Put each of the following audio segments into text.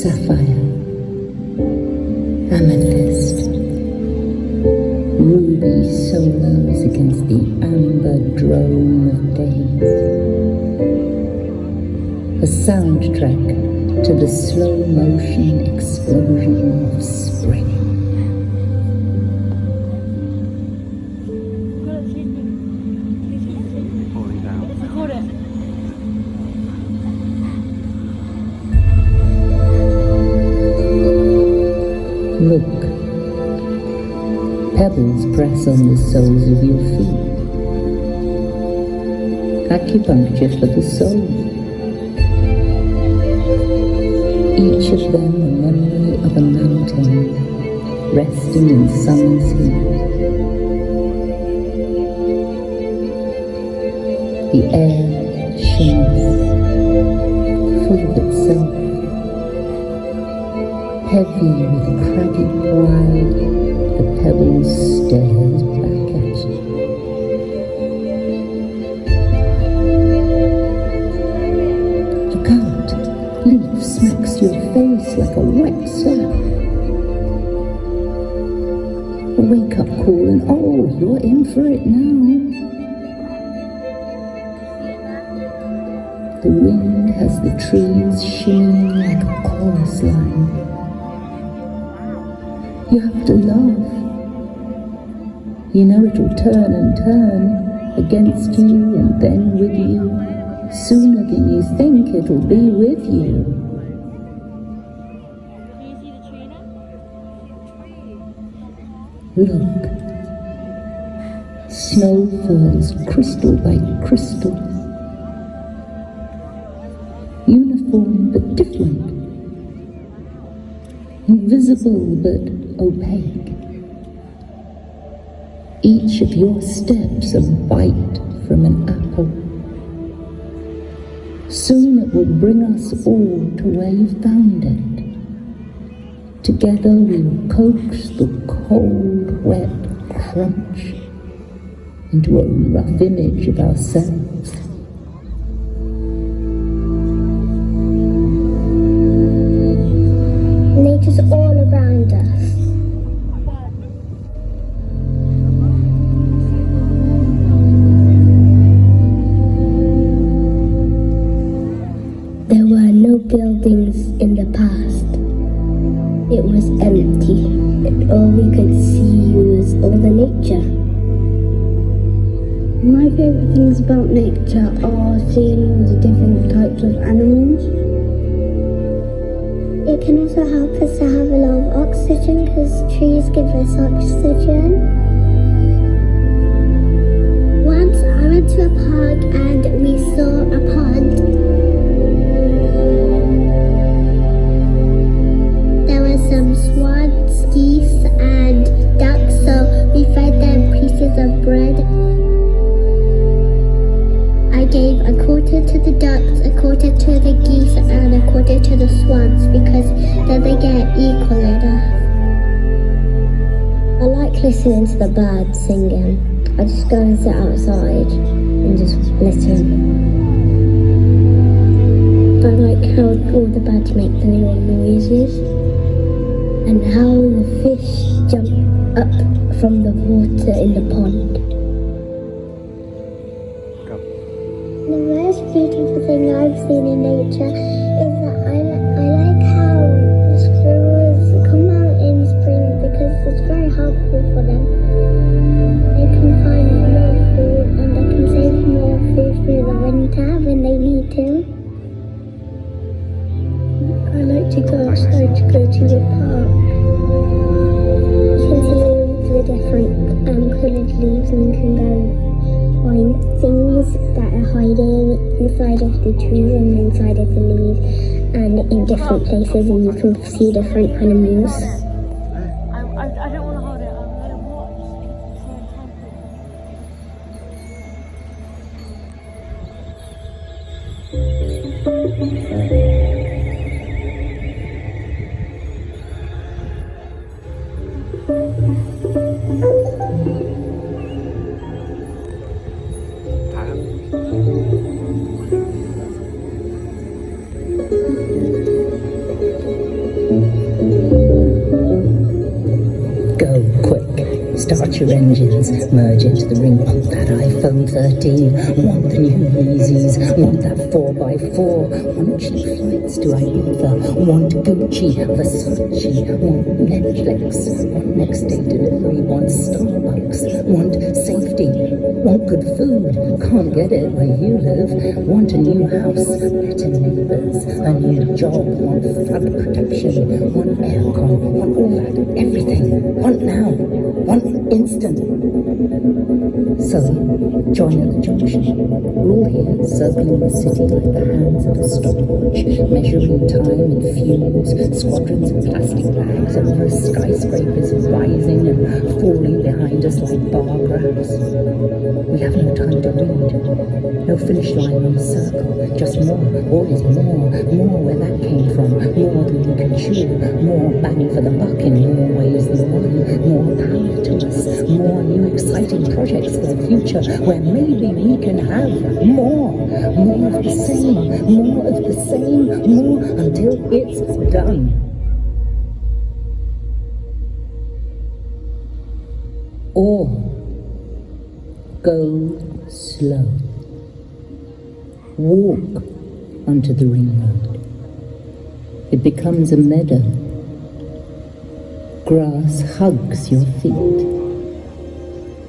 sapphire, amethyst, ruby solos against the amber drone of days. A soundtrack to the slow motion explosion of spring. Look, pebbles press on the soles of your feet. Acupuncture for the soul. Each of them a memory of a mountain resting in summer's heat. The air shimmers, full of itself, heavy with craggy pride. The pebble stares back at you. Look out! Leaf smacks your face like a wet slap. A wake-up call and oh, you're in for it now. The wind has the trees shimmering like a chorus line. You have to laugh. You know it'll turn and turn against you and then with you. Sooner than you think it'll be with you. Look. Snow falls crystal by crystal. Uniform but different. Invisible but opaque. Each of your steps a bite from an apple. Soon it will bring us all to where you found it. Together we will coax the cold, wet crunch into a rough image of ourselves. Nature's all around us. There were no buildings in the past. It was empty, and all we could see was all the nature. My favourite things about nature are seeing all the different types of animals. It can also help us to have a lot of oxygen because trees give us oxygen. Once I went to a park and we saw a pond. There were some swans, geese and ducks, so we fed them pieces of bread. I gave a quarter to the ducks, a quarter to the geese and a quarter to the swans because then they get equal enough. I like listening to the birds singing. I just go and sit outside and just listen. I like how all the birds make the little noises and how the fish jump up from the water in the pond. The most beautiful thing I've seen in nature is that I like how squirrels come out in spring because it's very helpful for them. They can find more food and they can save more food through the winter when they need to. I like to go outside to go to the park. You can see all the different coloured leaves and you can go find things that are hiding inside of the trees and inside of the leaves and in different places, and you can see different animals. I don't want to hold it, I'm going to watch. Start your engines, merge into the ring, want that iPhone 13, want the new Yeezys, want that 4x4, want cheap flights to Ibiza, want Gucci, Versace, want Netflix, want next day delivery, want Starbucks, want safety, want good food, can't get it where you live, want a new house, better neighbours, a new job, want flood protection, want aircon, want all that, everything, want now, want instant. So, join at the junction. We're all here, circling the city like the hands of a stopwatch, measuring time in fumes, squadrons of plastic bags over skyscrapers rising and falling behind us like bar graphs. We have no time to read, no finish line on the circle, just more, always more where that came from, more than we can chew, more bang for the buck in more ways than one, more power to us, more new exciting projects for the future where maybe we can have more of the same, more until it's done. Or go slow. Walk onto the ring road. It becomes a meadow. Grass hugs your feet.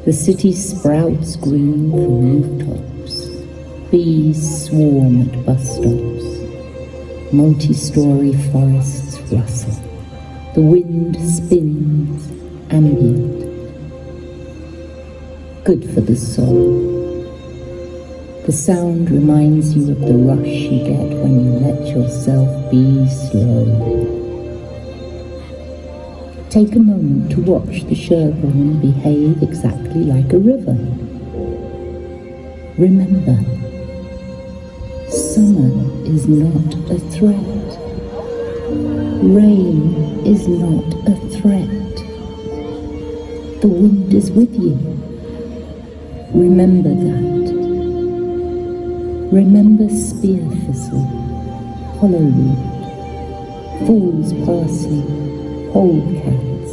The city sprouts green from rooftops. Bees swarm at bus stops. Multi-story forests rustle. The wind spins ambient. Good for the soul. The sound reminds you of the rush you get when you let yourself be slow. Take a moment to watch the Sherborne behave exactly like a river. Remember, summer is not a threat. Rain is not a threat. The wind is with you. Remember that. Remember spear thistle, hollowroot, fool's parsley, polecats,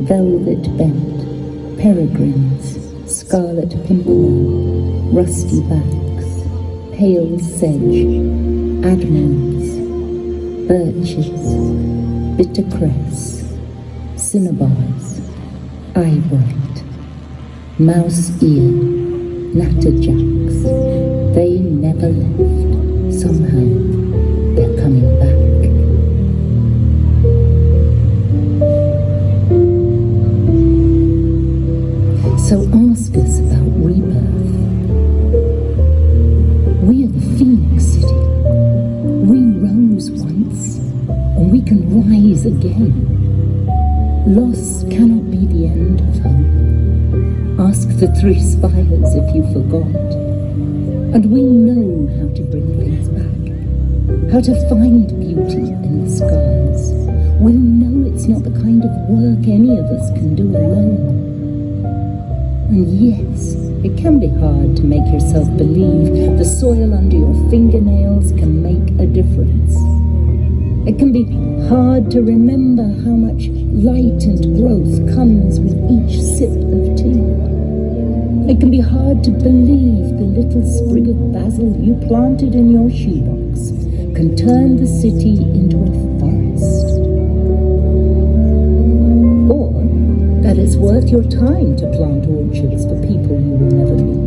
velvet bent, peregrines, scarlet pimpernel, rusty backs, pale sedge, admirals, birches, bitter cress, cinnabars, eyebright, mouse ear, natterjacks. They never left. Somehow, they're coming back. So ask us about rebirth. We are the Phoenix City. We rose once, and we can rise again. Loss cannot be the end of hope. Ask the three spires if you forgot. And we know how to bring things back, how to find beauty in the skies. We know it's not the kind of work any of us can do alone. And yes, it can be hard to make yourself believe the soil under your fingernails can make a difference. It can be hard to remember how much light and growth comes with each sip of tea. It can be hard to believe the little sprig of basil you planted in your shoebox can turn the city into a forest. Or that it's worth your time to plant orchards for people you will never meet.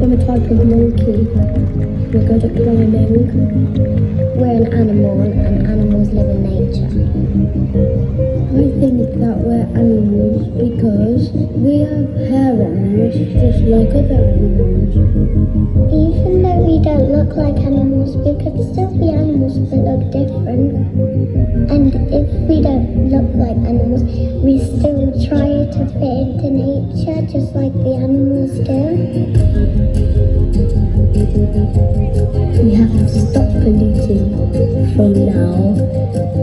from a type of monkey. We're good at climbing. We're an animal, and animals live in nature. I think that we're animals because we have hair on us just like other animals. Even though we don't look like animals, we could still be animals but look different. And if we don't look like animals, we still try to fit into nature just like the animals do. We have to stop polluting from now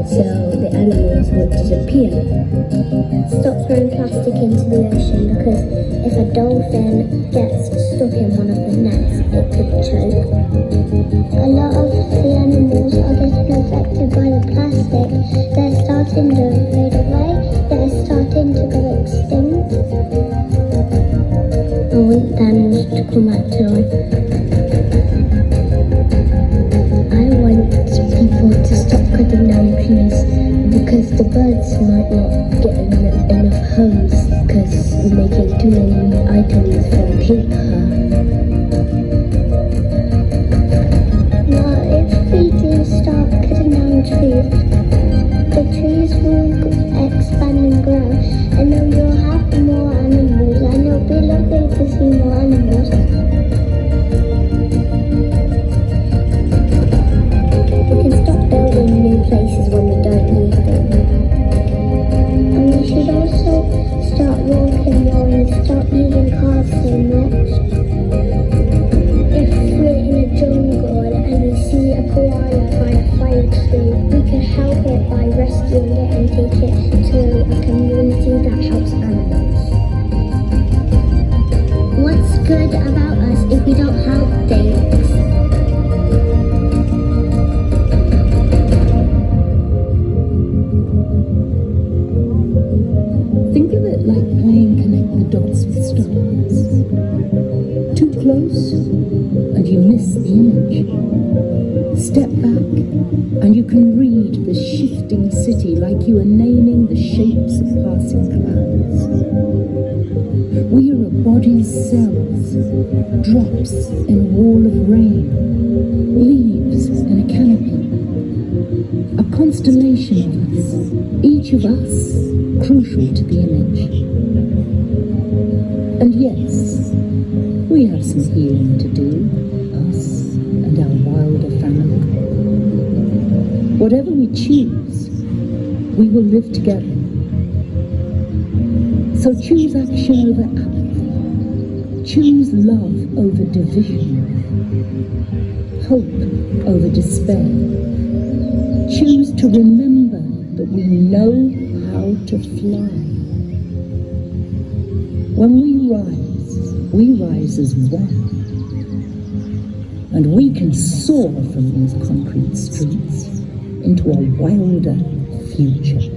so the animals will disappear. Stop throwing plastic into the ocean, because if a dolphin gets stuck in one of the nets, it could choke. A lot of the animals are getting affected by the plastic. They're starting to fade away. They're starting to go extinct. I want the animals to come back to life. I want people to stop cutting down trees because the birds might not get enough homes because we're making too many items from paper. Well, if we do start cutting down trees, the trees will expand and grow, and then we'll have more animals, and it'll be lovely to see more animals. We can stop building new places when we don't need them. And we should also start walking more and stop using cars so much. If we're in a jungle and we see a koala by a fire tree, we can help it by rescuing it and take it to a community that helps animals. What's good about us if we don't help things? Think of it like playing connect the dots with stars. Too close, and you miss the image. Step back, and you can read the shifting city like you are naming the shapes of passing clouds. We are a body's cells, drops in a wall of rain, leaves in a canopy. A constellation of us, each of us crucial to the image. And yes, we have some healing to do, us and our wilder family. Whatever we choose, we will live together. So choose action over apathy. Choose love over division. Hope over despair. Choose to remember that we know how to fly. When we rise as one. And we can soar from these concrete streets into a wilder future.